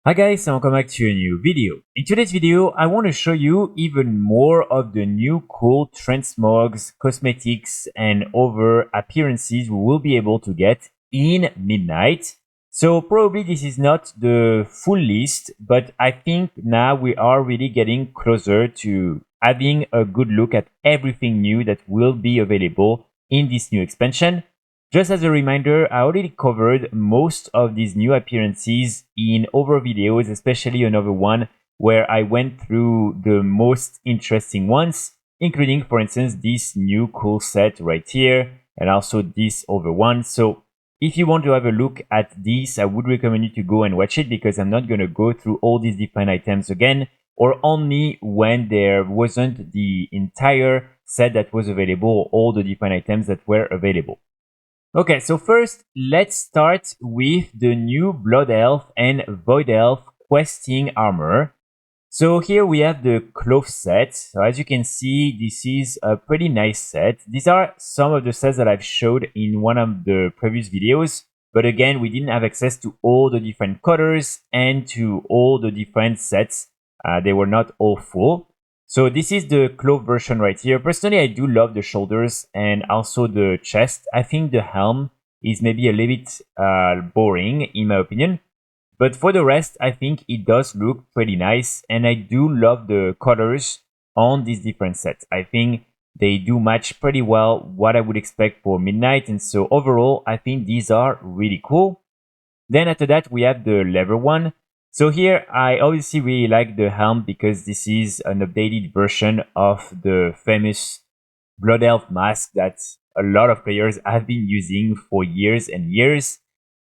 Hi guys, and welcome back to a new video. In today's video, I want to show you even more of the new cool transmogs, cosmetics, and other appearances we will be able to get in Midnight. So probably this is not the full list, but I think now we are really getting closer to having a good look at everything new that will be available in this new expansion. Just as a reminder, I already covered most of these new appearances in other videos, especially another one where I went through the most interesting ones, including, for instance, this new cool set right here, and also this other one. So if you want to have a look at this, I would recommend you to go and watch it because I'm not going to go through all these different items again, or only when there wasn't the entire set that was available, all the different items that were available. Okay, so first, let's start with the new Blood Elf and Void Elf questing armor. So here we have the cloth set. So as you can see, this is a pretty nice set. These are some of the sets that I've showed in one of the previous videos. But again, we didn't have access to all the different colors and to all the different sets. They were not all full. So this is the cloth version right here. Personally, I do love the shoulders and also the chest. I think the helm is maybe a little bit boring in my opinion. But for the rest, I think it does look pretty nice. And I do love the colors on these different sets. I think they do match pretty well what I would expect for Midnight. And so overall, I think these are really cool. Then after that, we have the leather one. So here, I obviously really like the helm because this is an updated version of the famous Blood Elf mask that a lot of players have been using for years and years.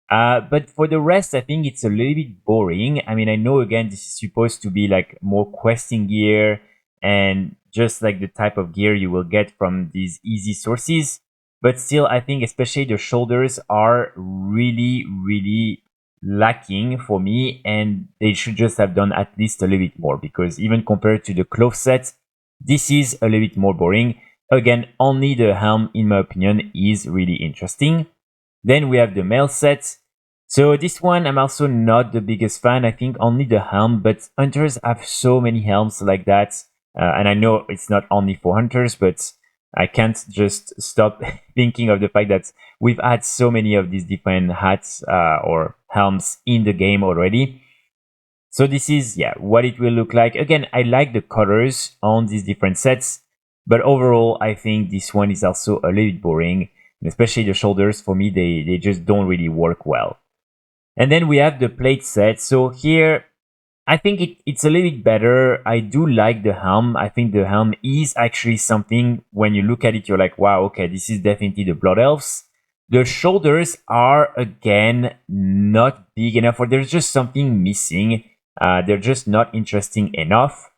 But for the rest, I think it's a little bit boring. I mean, I know again, this is supposed to be like more questing gear and just like the type of gear you will get from these easy sources. But still, I think especially the shoulders are really lacking for me, and they should just have done at least a little bit more because even compared to the cloth set, this is a little bit more boring. Again, only the helm, in my opinion, is really interesting. Then we have the mail set. So this one, I'm also not the biggest fan. I think only the helm, but hunters have so many helms like that. And I know it's not only for hunters, but I can't just stop thinking of the fact that we've had so many of these different hats or helms in the game already. So this is, yeah, what it will look like. Again, I like the colors on these different sets, but overall, I think this one is also a little bit boring, and especially the shoulders. For me, they just don't really work well. And then we have the plate set. So here, I think it's a little bit better. I do like the helm. I think the helm is actually something, when you look at it, you're like, wow, okay, this is definitely the Blood Elves. The shoulders are, again, not big enough, or there's just something missing. They're just not interesting enough.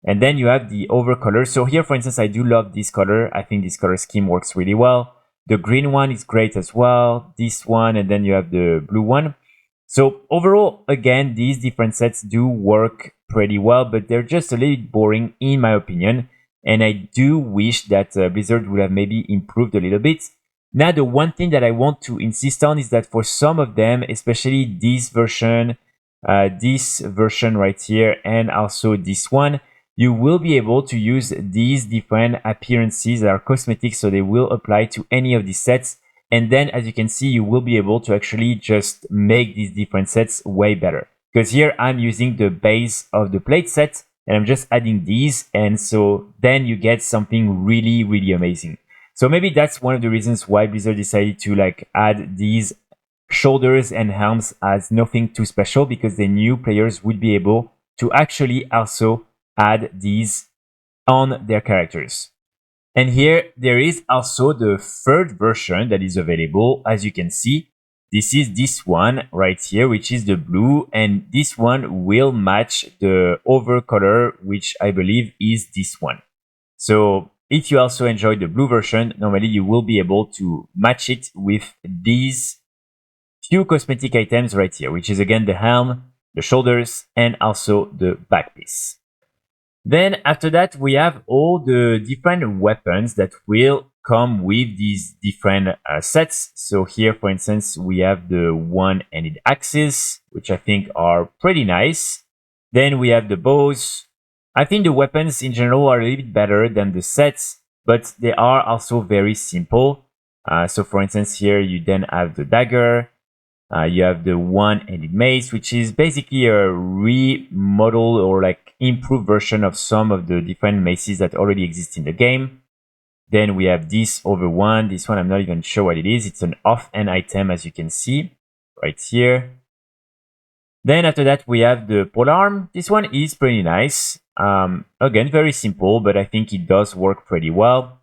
And then you have the over color. So here, for instance, I do love this color. I think this color scheme works really well. The green one is great as well. This one, and then you have the blue one. So overall, again, these different sets do work pretty well, but they're just a little bit boring in my opinion. And I do wish that Blizzard would have maybe improved a little bit. Now, the one thing that I want to insist on is that for some of them, especially this version right here, and also this one, you will be able to use these different appearances that are cosmetics, so they will apply to any of these sets. And then, as you can see, you will be able to actually just make these different sets way better. Because here I'm using the base of the plate set and I'm just adding these. And so then you get something really amazing. So maybe that's one of the reasons why Blizzard decided to like add these shoulders and helms as nothing too special, because they knew players would be able to actually also add these on their characters. And here there is also the third version that is available. As you can see, this is this one right here, which is the blue, and this one will match the over color, which I believe is this one. So if you also enjoy the blue version, normally you will be able to match it with these few cosmetic items right here, which is again the helm, the shoulders, and also the back piece. Then after that, we have all the different weapons that will come with these different sets. So here, for instance, we have the one-handed axes, which I think are pretty nice. Then we have the bows. I think the weapons in general are a little bit better than the sets, but they are also very simple. So for instance, here you then have the dagger. You have the one-handed mace, which is basically a remodel or like improved version of some of the different maces that already exist in the game. Then we have this over one. This one, I'm not even sure what it is. It's an off-hand item, as you can see right here. Then after that, we have the polearm. This one is pretty nice. Again, very simple, but I think it does work pretty well.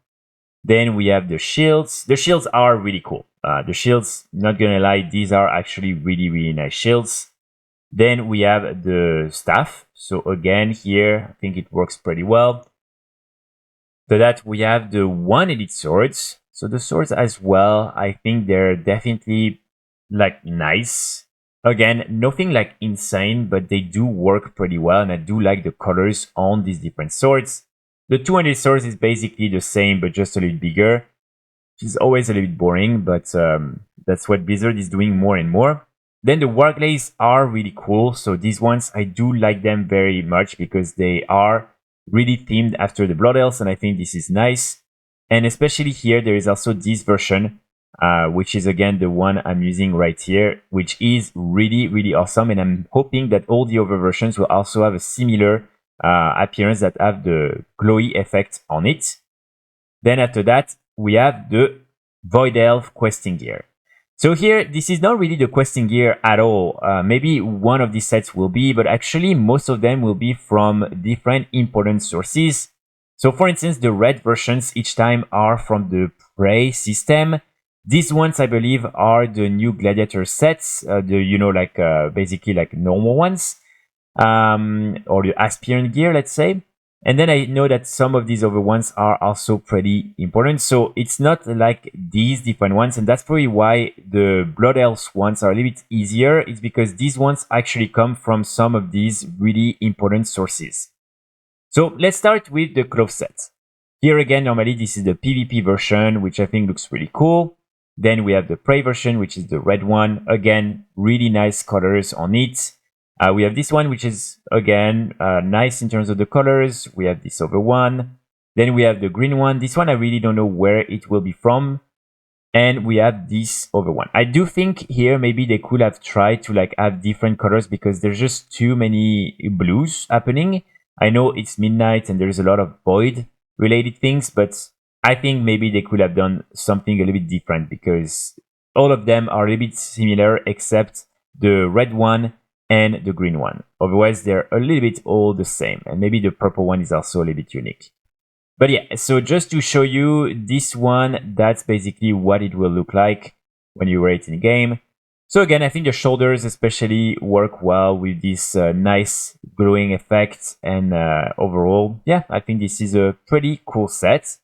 Then we have the shields. The shields are really cool. The shields, not gonna lie, these are actually really, really nice shields. Then we have the staff. So again, here, I think it works pretty well. After that, we have the one-handed swords. So the swords as well, I think they're definitely like nice. Again, nothing like insane, but they do work pretty well, and I do like the colors on these different swords. The two-handed swords is basically the same, but just a little bigger, which is always a little bit boring, but that's what Blizzard is doing more and more. Then the warglaives are really cool. So these ones, I do like them very much because they are really themed after the Blood Elves, and I think this is nice. And especially here, there is also this version, which is again the one I'm using right here, which is really, really awesome. And I'm hoping that all the other versions will also have a similar appearance that have the glowy effect on it. Then after that, we have the Void Elf questing gear. So here, this is not really the questing gear at all. Maybe one of these sets will be, but actually most of them will be from different important sources. So for instance, the red versions each time are from the Prey system. These ones, I believe, are the new Gladiator sets, basically like normal ones, or the aspirant gear, let's say. And then I know that some of these other ones are also pretty important. So it's not like these different ones. And that's probably why the Blood Elves ones are a little bit easier. It's because these ones actually come from some of these really important sources. So let's start with the clove set. Here again, normally this is the PvP version, which I think looks really cool. Then we have the Prey version, which is the red one. Again, really nice colors on it. We have this one, which is, again, nice in terms of the colors. We have this other one. Then we have the green one. This one, I really don't know where it will be from. And we have this other one. I do think here, maybe they could have tried to like have different colors because there's just too many blues happening. I know it's midnight and there's a lot of void related things, but I think maybe they could have done something a little bit different because all of them are a little bit similar except the red one and the green one. Otherwise, they're a little bit all the same. And maybe the purple one is also a little bit unique. But yeah, so just to show you this one, that's basically what it will look like when you wear it in the game. So again, I think the shoulders especially work well with this nice glowing effect. And overall, yeah, I think this is a pretty cool set.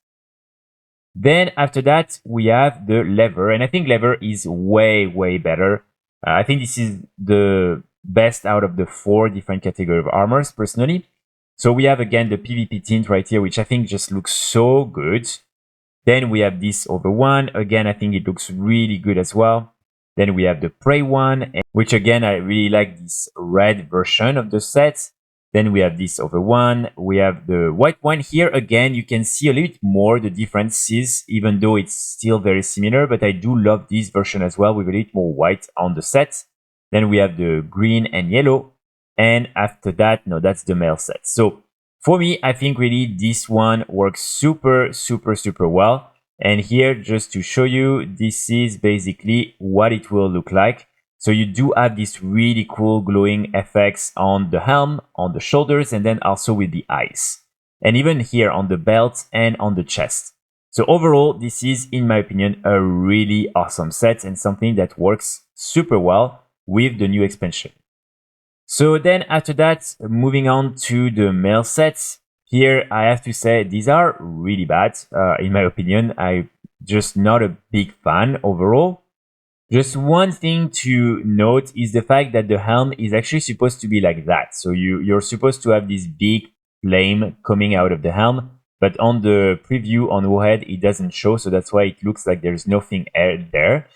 Then after that, we have the leather. And I think leather is way, way better. I think this is the best out of the 4 different category of armors, personally. So we have again the PvP tint right here, which I think just looks so good. Then we have this other one. Again, I think it looks really good as well. Then we have the Prey one, which again, I really like this red version of the set. Then we have this other one. We have the white one here. Again, you can see a little bit more the differences, even though it's still very similar. But I do love this version as well with a little bit more white on the set. Then we have the green and yellow. And after that, no, that's the male set. So for me, I think really this one works super, super, super well. And here, just to show you, this is basically what it will look like. So you do have this really cool glowing effects on the helm, on the shoulders, and then also with the eyes. And even here on the belt and on the chest. So overall, this is, in my opinion, a really awesome set and something that works super well with the new expansion. So then after that, moving on to the male sets. Here, I have to say, these are really bad. In my opinion, I'm just not a big fan overall. Just one thing to note is the fact that the helm is actually supposed to be like that. So you're supposed to have this big flame coming out of the helm. but on the preview on Warhead, it doesn't show, so that's why it looks like there's nothing there.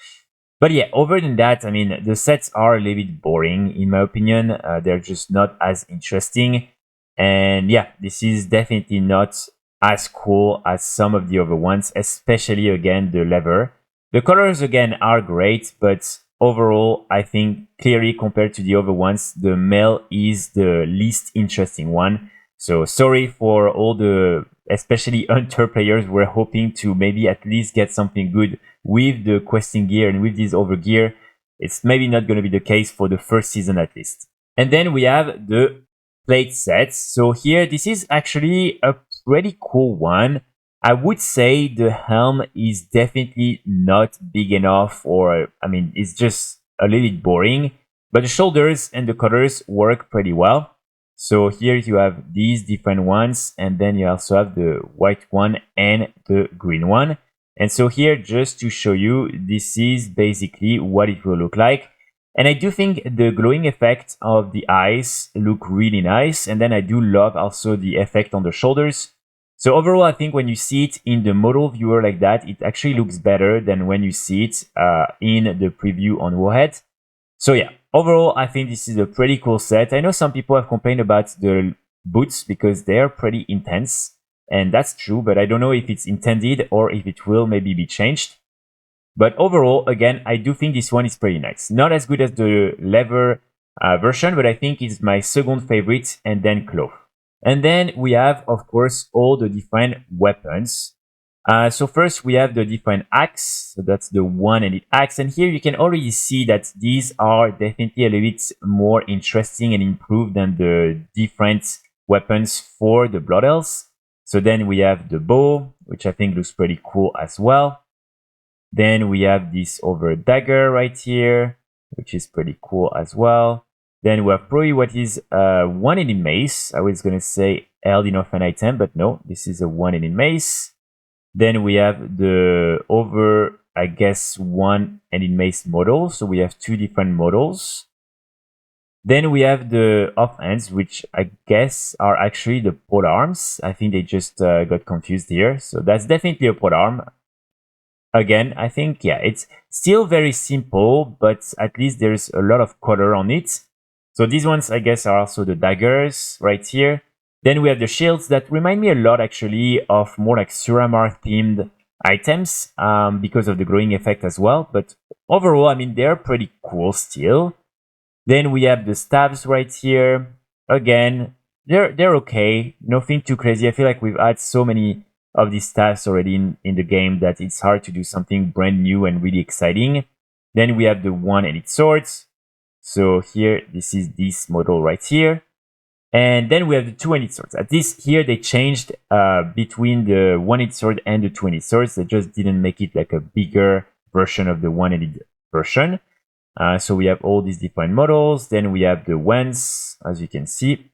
But yeah, other than that, I mean, the sets are a little bit boring, in my opinion. They're just not as interesting. And yeah, this is definitely not as cool as some of the other ones, especially, again, the leather. The colors, again, are great, but overall, I think clearly compared to the other ones, the male is the least interesting one. So sorry for all the, especially Hunter players, were hoping to maybe at least get something good with the questing gear and with this other gear. It's maybe not going to be the case for the first season at least. And then we have the plate sets. So here, this is actually a pretty cool one. I would say the helm is definitely not big enough, or I mean, it's just a little bit boring. But the shoulders and the colors work pretty well. So here you have these different ones, and then you also have the white one and the green one. And so here, just to show you, this is basically what it will look like. And I do think the glowing effect of the eyes look really nice. And then I do love also the effect on the shoulders. So overall, I think when you see it in the model viewer like that, it actually looks better than when you see it in the preview on Warhead. So yeah, overall, I think this is a pretty cool set. I know some people have complained about the boots because they're pretty intense. And that's true, but I don't know if it's intended or if it will maybe be changed. But overall, again, I do think this one is pretty nice. Not as good as the leather version, but I think it's my second favorite, and then cloth. And then we have, of course, all the different weapons. So first we have the different axe. So that's the one-handed axe. And here you can already see that these are definitely a little bit more interesting and improved than the different weapons for the Blood Elves. So then we have the bow, which I think looks pretty cool as well. Then we have this other dagger right here, which is pretty cool as well. Then we have probably what is a one-handed mace. I was going to say held in an item, but no, this is a one-handed mace. Then we have the other, I guess, one-handed mace model. So we have two different models. Then we have the offhands, which I guess are actually the pole arms. I think they just got confused here. So that's definitely a pole arm. Again, I think, yeah, it's still very simple, but at least there's a lot of color on it. So these ones, I guess, are also the daggers right here. Then we have the shields that remind me a lot, actually, of more like Suramar-themed items because of the glowing effect as well. But overall, I mean, they're pretty cool still. Then we have the staves right here. Again, they're okay. Nothing too crazy. I feel like we've had so many of these staves already in the game that it's hard to do something brand new and really exciting. Then we have the one-handed swords. So here, this is this model right here. And then we have the two-handed swords. At least here they changed between the one-handed sword and the two-handed swords. They just didn't make it like a bigger version of the one-handed version. So we have all these different models. Then we have the wands, as you can see,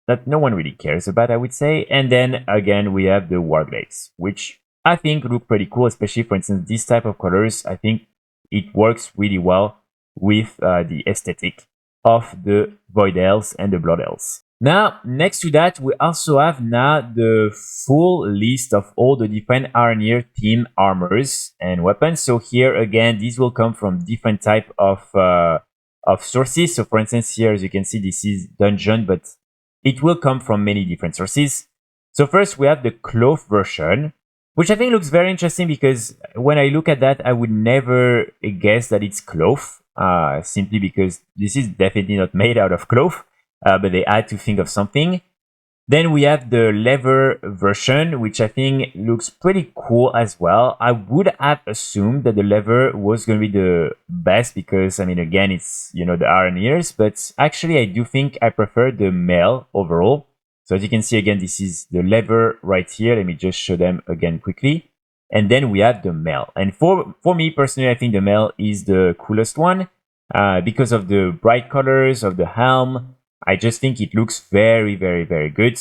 that no one really cares about, I would say. And then again, we have the warglaives, which I think look pretty cool, especially, for instance, this type of colors. I think it works really well with the aesthetic of the Void Elves and the Blood Elves. Now, next to that, we also have now the full list of all the different Haranir-themed armors and weapons. So here, again, these will come from different type of sources. So for instance, here, as you can see, this is dungeon, but it will come from many different sources. So first, we have the cloth version, which I think looks very interesting because when I look at that, I would never guess that it's cloth, simply because this is definitely not made out of cloth, but they had to think of something. Then we have the leather version, which I think looks pretty cool as well. I would have assumed that the leather was going to be the best because, I mean, again, it's, you know, the Haranirs, but actually I do think I prefer the male overall. So as you can see, again, this is the leather right here. Let me just show them again quickly. And then we have the male. And for me personally, I think the male is the coolest one because of the bright colors of the helm. I just think it looks very, very, very good.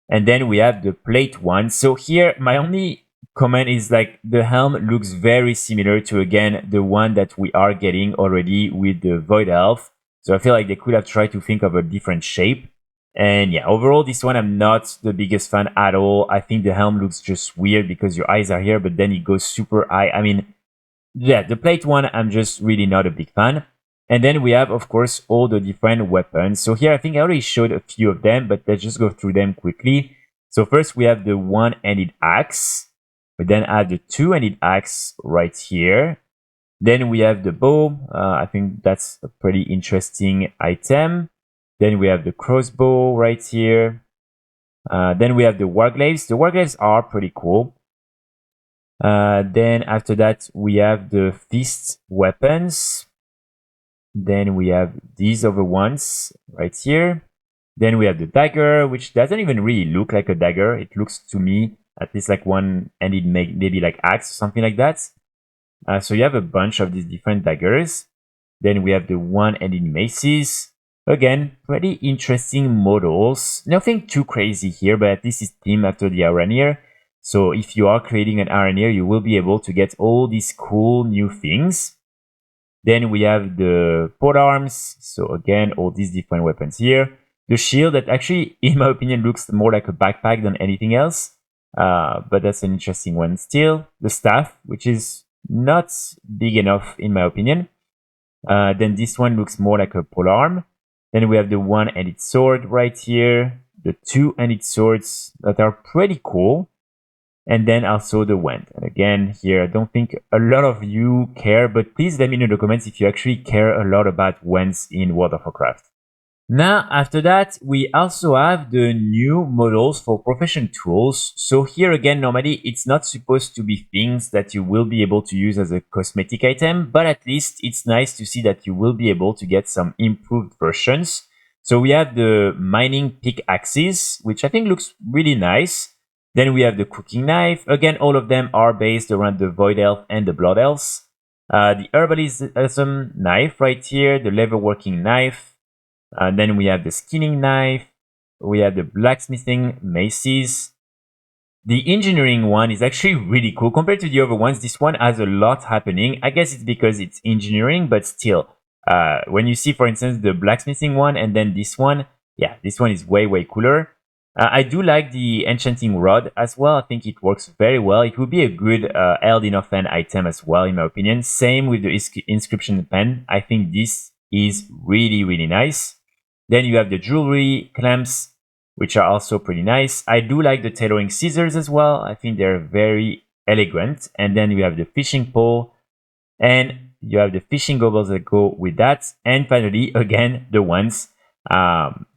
And then we have the plate one. So here, my only comment is like the helm looks very similar to, again, the one that we are getting already with the Void Elf. So I feel like they could have tried to think of a different shape. And yeah, overall, this one I'm not the biggest fan at all. I think the helm looks just weird because your eyes are here, but then it goes super high. I mean, yeah, the plate one, I'm just really not a big fan. And then we have, of course, all the different weapons. So here, I think I already showed a few of them, but let's just go through them quickly. So first, we have the one-handed axe. We then add the two-handed axe right here. Then we have the bow. I think that's a pretty interesting item. Then we have the crossbow right here. Then we have the warglaves. The warglaves are pretty cool. Then after that, we have the fist weapons. Then we have these other ones right here. Then we have the dagger, which doesn't even really look like a dagger. It looks to me at least like one-handed, maybe like axe or something like that. So you have a bunch of these different daggers. Then we have the one-handed maces. Again, pretty interesting models. Nothing too crazy here, but at least it's themed after the Haranir. So if you are creating an Haranir, you will be able to get all these cool new things. Then we have the polearms. So again, all these different weapons here. The shield that actually, in my opinion, looks more like a backpack than anything else. But that's an interesting one still. The staff, which is not big enough in my opinion. Then this one looks more like a polearm. Then we have the one-handed sword right here. The two-handed swords that are pretty cool. And then also the wand. And again, here, I don't think a lot of you care, but please let me know in the comments if you actually care a lot about wands in World of Warcraft. Now, after that, we also have the new models for profession tools. So here again, normally it's not supposed to be things that you will be able to use as a cosmetic item, but at least it's nice to see that you will be able to get some improved versions. So we have the mining pickaxes, which I think looks really nice. Then we have the cooking knife. Again, all of them are based around the Void Elf and the Blood Elves. The Herbalism knife right here, the leatherworking knife. Then we have the skinning knife. We have the blacksmithing maces. The engineering one is actually really cool. Compared to the other ones, this one has a lot happening. I guess it's because it's engineering, but still. When you see, for instance, the blacksmithing one and then this one, yeah, this one is way, way cooler. I do like the enchanting rod as well. I think it works very well. It would be a good Eldinofen item as well, in my opinion. Same with the inscription pen. I think this is really, really nice. Then you have the jewelry clamps, which are also pretty nice. I do like the tailoring scissors as well. I think they're very elegant. And then you have the fishing pole. And you have the fishing goggles that go with that. And finally, again, the wands.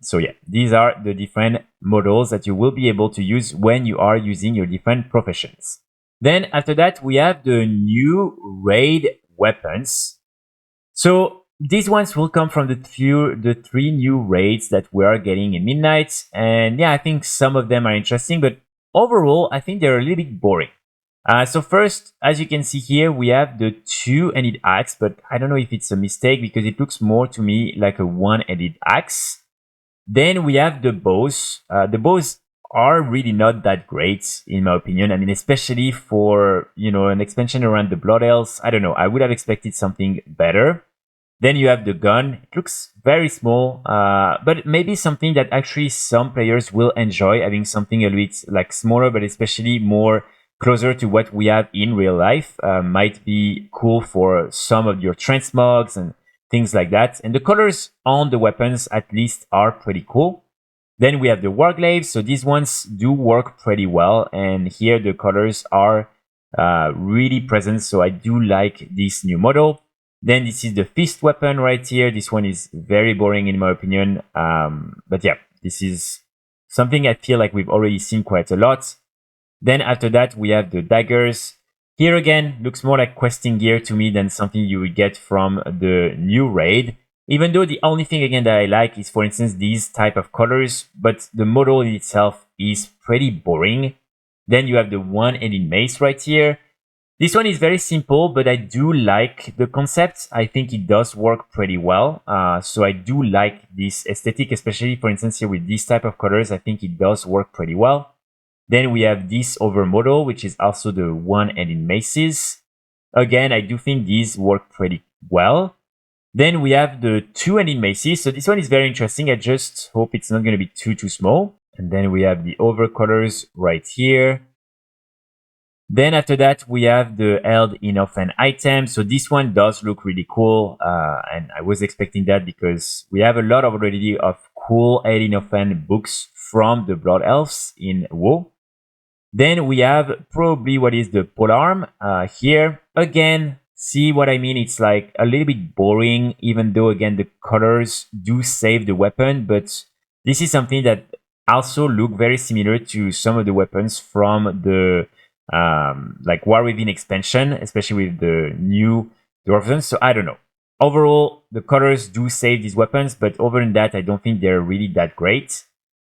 So yeah, these are the different models that you will be able to use when you are using your different professions. Then after that, we have the new raid weapons. So these ones will come from the three new raids that we are getting in Midnight. And yeah, I think some of them are interesting, but overall, I think they're a little bit boring. So first, as you can see here, we have the two-handed axe, but I don't know if it's a mistake because it looks more to me like a one-handed axe. Then we have the bows. The bows are really not that great, in my opinion. I mean, especially for, an expansion around the Blood Elves. I don't know. I would have expected something better. Then you have the gun. It looks very small, but maybe something that actually some players will enjoy, having something a little bit like smaller, but especially more closer to what we have in real life. Might be cool for some of your transmogs and things like that. And the colors on the weapons at least are pretty cool. Then we have the warglaves. So these ones do work pretty well. And here the colors are really present. So I do like this new model. Then this is the fist weapon right here. This one is very boring in my opinion. But yeah, this is something I feel like we've already seen quite a lot. Then after that, we have the daggers. Here again, looks more like questing gear to me than something you would get from the new raid. Even though the only thing again that I like is, for instance, these type of colors, but the model in itself is pretty boring. Then you have the one-handed mace right here. This one is very simple, but I do like the concept. I think it does work pretty well. So I do like this aesthetic, especially, for instance, here with these type of colors. I think it does work pretty well. Then we have this over model, which is also the one-handed maces. Again, I do think these work pretty well. Then we have the two-handed maces. So this one is very interesting. I just hope it's not going to be too small. And then we have the over colors right here. Then after that, we have the held in offhand item. So this one does look really cool. And I was expecting that because we have a lot already of cool held in offhand books from the Blood Elves in WoW. Then we have probably what is the polearm here. Again, see what I mean? It's like a little bit boring, even though again the colors do save the weapon. But this is something that also look very similar to some of the weapons from the like War Within expansion, especially with the new dwarven. So I don't know. Overall, the colors do save these weapons, but other than that, I don't think they're really that great.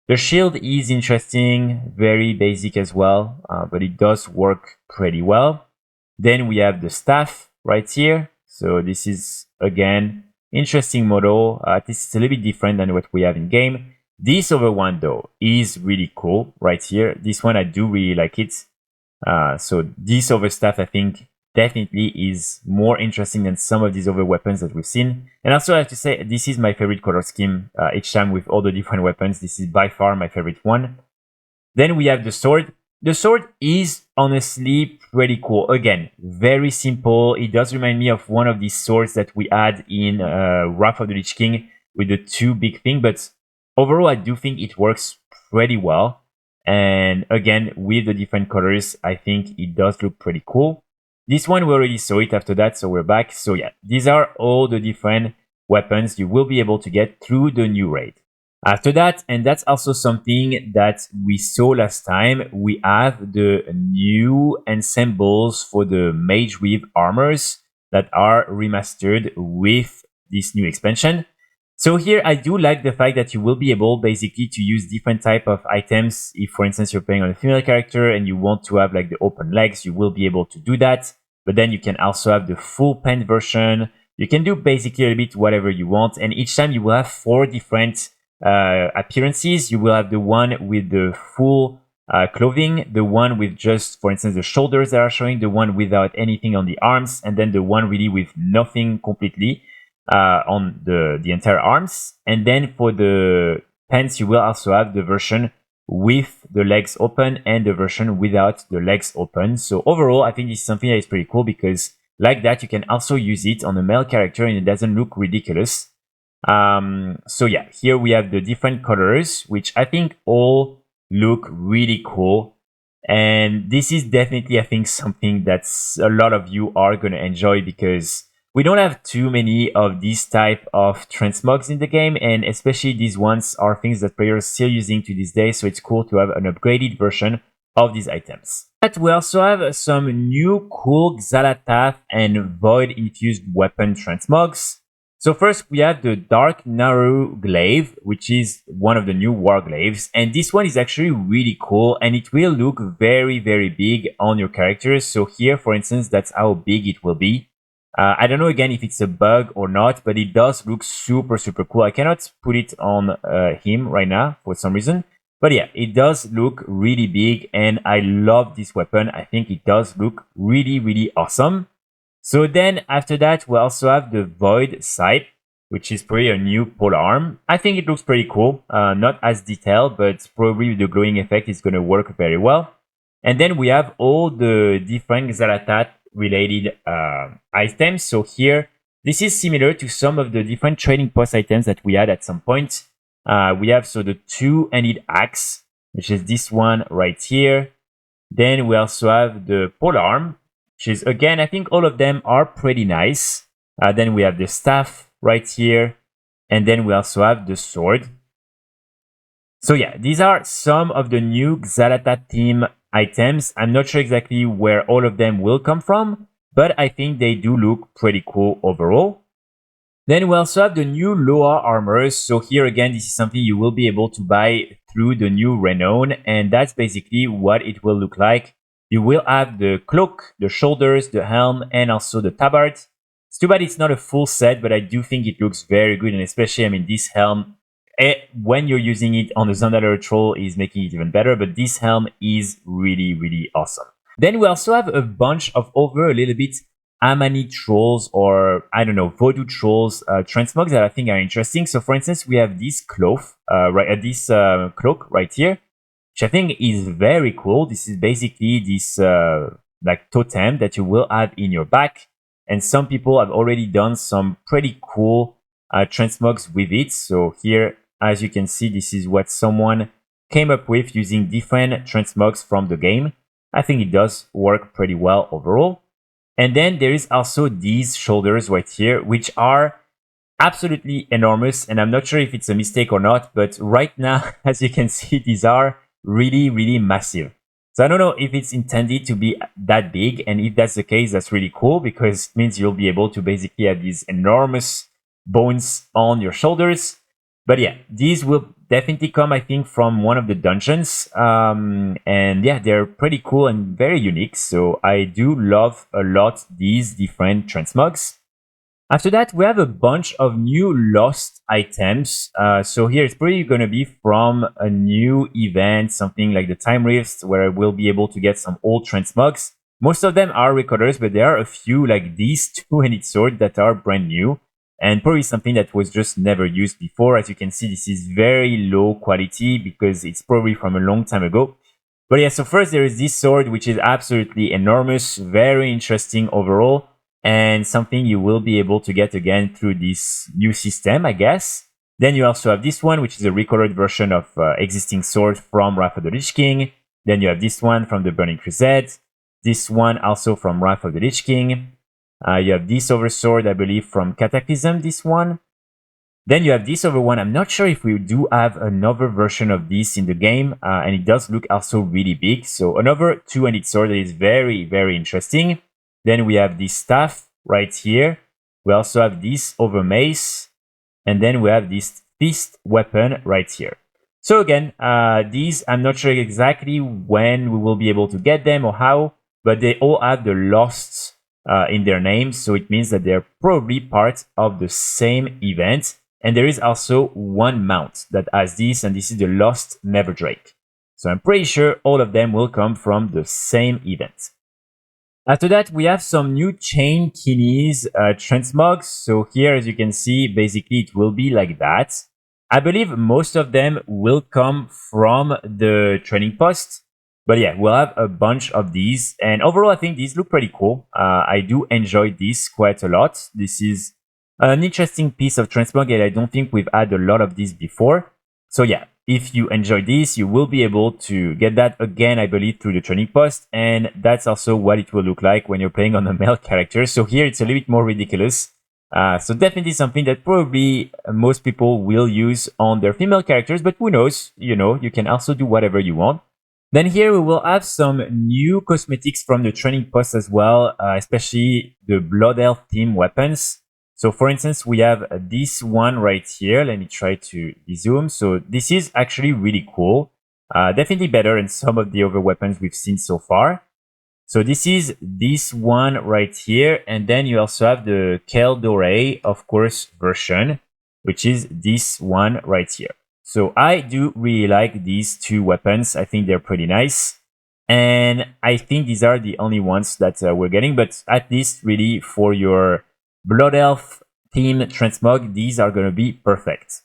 The shield is interesting, very basic as well, but it does work pretty well. Then we have the staff right here. So this is, again, interesting model. This is a little bit different than what we have in game. This other one, though, is really cool right here. This one, I do really like it. So this other staff, I think, definitely is more interesting than some of these other weapons that we've seen. And also I have to say, this is my favorite color scheme each time with all the different weapons. This is by far my favorite one. Then we have the sword. The sword is honestly pretty cool. Again, very simple. It does remind me of one of these swords that we had in Wrath of the Lich King with the two big things. But overall, I do think it works pretty well. And again, with the different colors, I think it does look pretty cool. This one, we already saw it after that, so we're back. So yeah, these are all the different weapons you will be able to get through the new raid. After that, and that's also something that we saw last time, we have the new ensembles for the Mageweave armors that are remastered with this new expansion. So here I do like the fact that you will be able basically to use different type of items. If for instance you're playing on a female character and you want to have like the open legs, you will be able to do that. But then you can also have the full pant version. You can do basically a bit whatever you want. And each time you will have 4 different appearances. You will have the one with the full clothing, the one with just for instance the shoulders that are showing, the one without anything on the arms, and then the one really with nothing completely on the entire arms. And then for the pants, you will also have the version with the legs open and the version without the legs open. So overall, I think this is something that is pretty cool because like that, you can also use it on a male character and it doesn't look ridiculous. So yeah, here we have the different colors, which I think all look really cool. And this is definitely, I think, something that's a lot of you are going to enjoy because we don't have too many of these type of transmogs in the game, and especially these ones are things that players are still using to this day, so it's cool to have an upgraded version of these items. But we also have some new cool Xalatath and Void-infused weapon transmogs. So first we have the Dark Naru Glaive, which is one of the new war glaives, and this one is actually really cool and it will look very, very big on your characters. So here, for instance, that's how big it will be. I don't know again if it's a bug or not, but it does look super, super cool. I cannot put it on him right now for some reason. But yeah, it does look really big and I love this weapon. I think it does look really, really awesome. So then after that, we also have the Void Sight, which is probably a new polearm. I think it looks pretty cool. Not as detailed, but probably with the glowing effect, it's going to work very well. And then we have all the different Xalatath related items. So here, this is similar to some of the different trading post items that we had at some point. We have so the two-handed axe, which is this one right here. Then we also have the polearm, which is again, I think all of them are pretty nice. Then we have the staff right here. And then we also have the sword. So yeah, these are some of the new Xalatath theme items. I'm not sure exactly where all of them will come from, but I think they do look pretty cool overall. Then we also have the new Loa armors. So here again, this is something you will be able to buy through the new Renown, and that's basically what it will look like. You will have the cloak, the shoulders, the helm, and also the tabard. It's too bad it's not a full set, but I do think it looks very good, and especially, I mean, this helm, when you're using it on the Zandalor Troll, is making it even better, but this helm is really, really awesome. Then we also have a bunch of other a little bit Amani trolls or I don't know, voodoo trolls transmogs that I think are interesting. So for instance, we have this cloak, cloak right here, which I think is very cool. This is basically this like totem that you will have in your back, and some people have already done some pretty cool transmogs with it. So here, as you can see, this is what someone came up with using different transmogs from the game. I think it does work pretty well overall. And then there is also these shoulders right here, which are absolutely enormous. And I'm not sure if it's a mistake or not, but right now, as you can see, these are really, really massive. So I don't know if it's intended to be that big. And if that's the case, that's really cool because it means you'll be able to basically have these enormous bones on your shoulders. But yeah, these will definitely come, I think, from one of the dungeons. And yeah, they're pretty cool and very unique. So I do love a lot these different transmogs. After that, we have a bunch of new lost items. So here it's probably going to be from a new event, something like the Time Rifts, where we'll be able to get some old transmogs. Most of them are recorders, but there are a few like these two-handed sword that are brand new. And probably something that was just never used before. As you can see, this is very low quality because it's probably from a long time ago. But yeah, so first there is this sword, which is absolutely enormous, very interesting overall, and something you will be able to get again through this new system, I guess. Then you also have this one, which is a recolored version of existing sword from Wrath of the Lich King. Then you have this one from the Burning Crusade. This one also from Wrath of the Lich King. You have this oversword, I believe, from Cataclysm, this one. Then you have this other one. I'm not sure if we do have another version of this in the game, and it does look also really big. So another two-handed sword that is very, very interesting. Then we have this staff right here. We also have this over mace, and then we have this fist weapon right here. So again, these, I'm not sure exactly when we will be able to get them or how, but they all have the lost in their names, so it means that they're probably part of the same event. And there is also one mount that has this, and this is the Lost Neverdrake. So I'm pretty sure all of them will come from the same event. After that, we have some new Chainkinis transmogs. So here, as you can see, basically it will be like that. I believe most of them will come from the training post. But yeah, we'll have a bunch of these. And overall, I think these look pretty cool. I do enjoy this quite a lot. This is an interesting piece of transmog, and I don't think we've had a lot of these before. So yeah, if you enjoy this, you will be able to get that again, I believe, through the training post. And that's also what it will look like when you're playing on a male character. So here it's a little bit more ridiculous. So definitely something that probably most people will use on their female characters. But who knows, you can also do whatever you want. Then here we will have some new cosmetics from the training post as well, especially the Blood Elf theme weapons. So for instance, we have this one right here. Let me try to zoom. So this is actually really cool. Definitely better than some of the other weapons we've seen so far. So this is this one right here. And then you also have the Keldore, of course, version, which is this one right here. So I do really like these two weapons. I think they're pretty nice. And I think these are the only ones that we're getting. But at least really for your Blood Elf Themed Transmog, these are going to be perfect.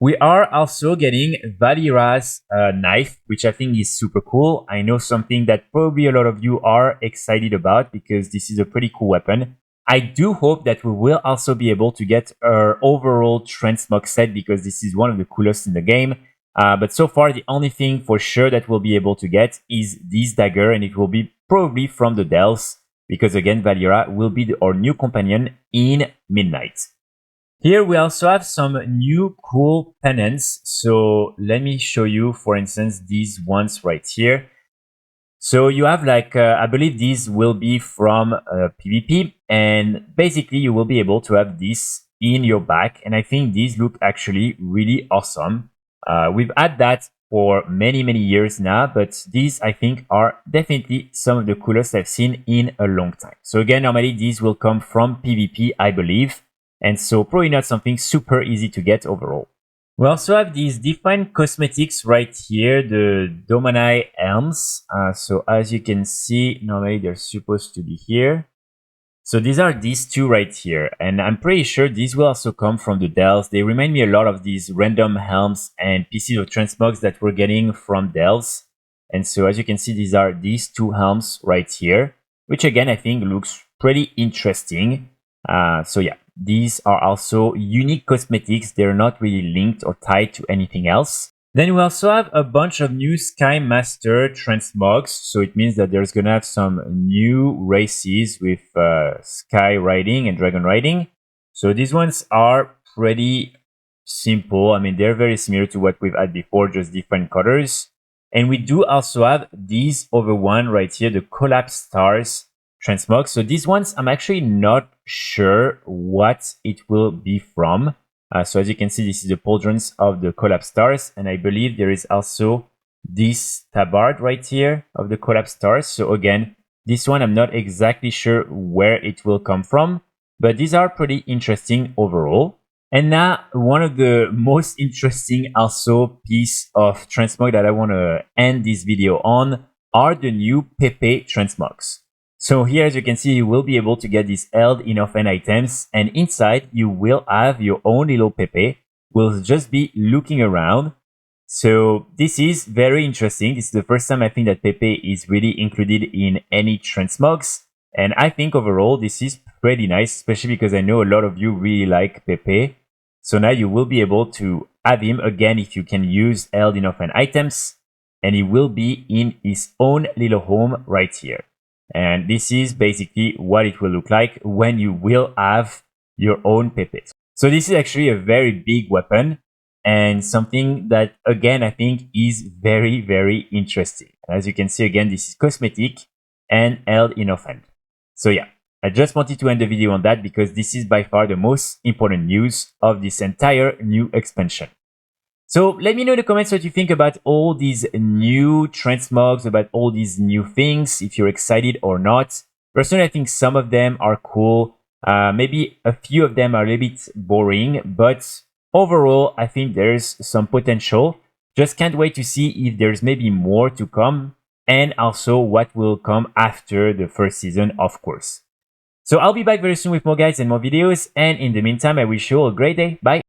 We are also getting Valeera's knife, which I think is super cool. I know something that probably a lot of you are excited about because this is a pretty cool weapon. I do hope that we will also be able to get our overall transmog set because this is one of the coolest in the game. But so far, the only thing for sure that we'll be able to get is this dagger, and it will be probably from the Dells because again, Valeera will be our new companion in Midnight. Here we also have some new cool pennants. So let me show you, for instance, these ones right here. So you have like, I believe these will be from PvP, and basically you will be able to have this in your back. And I think these look actually really awesome. We've had that for many, many years now, but these I think are definitely some of the coolest I've seen in a long time. So again, normally these will come from PvP, I believe. And so probably not something super easy to get overall. We also have these different cosmetics right here, the Domanai Elms. So as you can see, normally they're supposed to be here. So these are these two right here, and I'm pretty sure these will also come from the Dells. They remind me a lot of these random helms and pieces of transmogs that we're getting from Dells. And so as you can see, these are these two helms right here, which again, I think looks pretty interesting. So yeah, these are also unique cosmetics. They're not really linked or tied to anything else. Then we also have a bunch of new Sky Master Transmogs. So it means that there's going to have some new races with Sky Riding and Dragon Riding. So these ones are pretty simple. I mean, they're very similar to what we've had before, just different colors. And we do also have these other one right here, the Collapse Stars Transmog. So these ones, I'm actually not sure what it will be from. So as you can see, this is the pauldrons of the Collapse Stars, and I believe there is also this tabard right here of the Collapse Stars. So again, this one I'm not exactly sure where it will come from, but these are pretty interesting overall. And now one of the most interesting also piece of transmog that I want to end this video on are the new Pepe Transmogs. So here, as you can see, you will be able to get these held in offhand items, and inside you will have your own little Pepe. Will just be looking around. So this is very interesting. This is the first time I think that Pepe is really included in any transmogs, and I think overall this is pretty nice, especially because I know a lot of you really like Pepe. So now you will be able to have him again if you can use held in offhand items, and he will be in his own little home right here. And this is basically what it will look like when you will have your own Pepe. So this is actually a very big weapon and something that, again, I think is very, very interesting. As you can see, again, this is cosmetic and held in offhand. So yeah, I just wanted to end the video on that because this is by far the most important news of this entire new expansion. So let me know in the comments what you think about all these new transmogs, about all these new things, if you're excited or not. Personally, I think some of them are cool. Maybe a few of them are a little bit boring, but overall, I think there's some potential. Just can't wait to see if there's maybe more to come, and also what will come after the first season, of course. So I'll be back very soon with more guides and more videos, and in the meantime, I wish you all a great day. Bye!